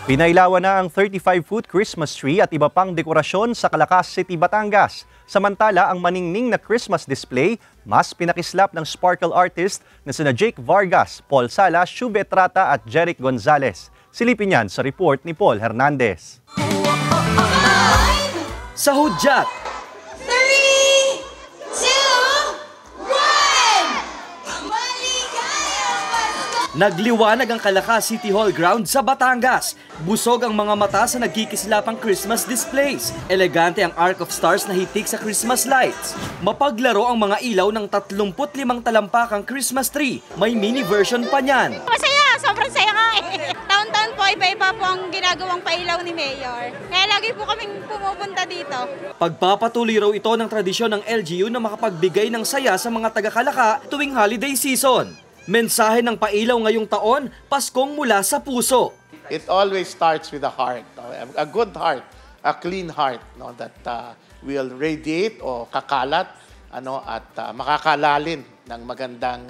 Pinailawan na ang 35-foot Christmas tree at iba pang dekorasyon sa Calacas City, Batangas. Samantala, ang maningning na Christmas display, mas pinakislap ng sparkle artist na sina Jake Vargas, Paul Sala, Shube Etrata at Jeric Gonzalez. Silipin yan sa report ni Paul Hernandez. Sa hudyat, 3, 2, 1! nagliwanag ang Calacas City Hall ground sa Batangas. Busog ang mga mata sa nagkikislapang Christmas displays. Elegante ang arc of stars na hitik sa Christmas lights. Mapaglaro ang mga ilaw ng 35 talampakang Christmas tree. May mini version pa niyan. Masaya! Sobrang saya nga eh. Taon-taon po, iba-iba po ang ginagawang pailaw ni Mayor. Kaya lagi po kaming pumupunta dito. Pagpapatuloy raw ito ng tradisyon ng LGU na makapagbigay ng saya sa mga taga-Calaca tuwing holiday season. Mensahe ng pailaw ngayong taon, Paskong mula sa puso. It always starts with a heart, a good heart, a clean heart, no, that will radiate o kakalat at makakalalin ng magandang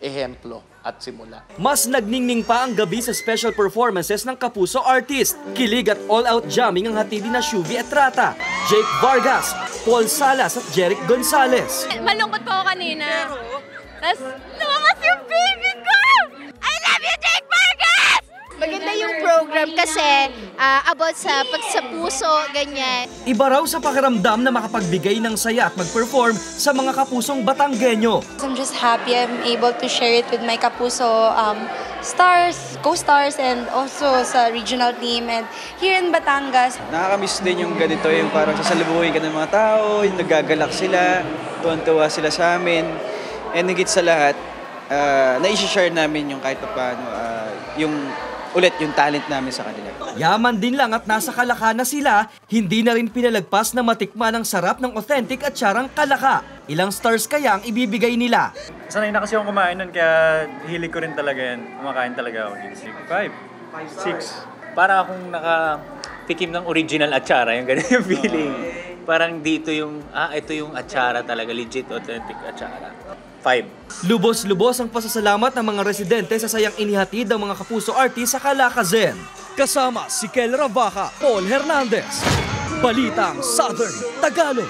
ehemplo at simula. Mas nagningning pa ang gabi sa special performances ng Kapuso artist. Kilig at all-out jamming ang hatidin na Shube Etrata, Jake Vargas, Paul Salas at Jeric Gonzalez. Malungkot po ako kanina. Tapos lumakas yung baby ko! I love you, Jake Vargas! Maganda yung program kasi about sa pagsapuso, ganyan. Iba raw sa pakiramdam na makapagbigay ng saya at mag-perform sa mga kapusong Batanggenyo. I'm just happy I'm able to share it with my Kapuso stars, co-stars, and also sa regional team and here in Batangas. Nakakamiss din yung ganito, yung parang sasalubuhin ka ng mga tao, yung nagagalak sila, tuwan-tuwa sila sa amin. And higit sa lahat, na-i-share namin yung kahit paano, yung talent namin sa kanila. Yaman din lang at nasa Calaca na sila, hindi na rin pinalagpas na matikman ang sarap ng authentic at tsarang Calaca. Ilang stars kaya ang ibibigay nila? Sanay na kasi akong kumain nun, kaya hilig ko rin talaga yan. Kumakain talaga ako dito. 5, 6. Para akong nakatikim ng original atsara, yung ganun yung feeling. Parang dito yung, ito yung atsara talaga, legit, authentic atsara. 5. Lubos-lubos ang pasasalamat ng mga residente sa sayang inihatid ng mga Kapuso artist sa Calacazen. Kasama si Kel Ravaca, Paul Hernandez. Balitang Southern Tagalog.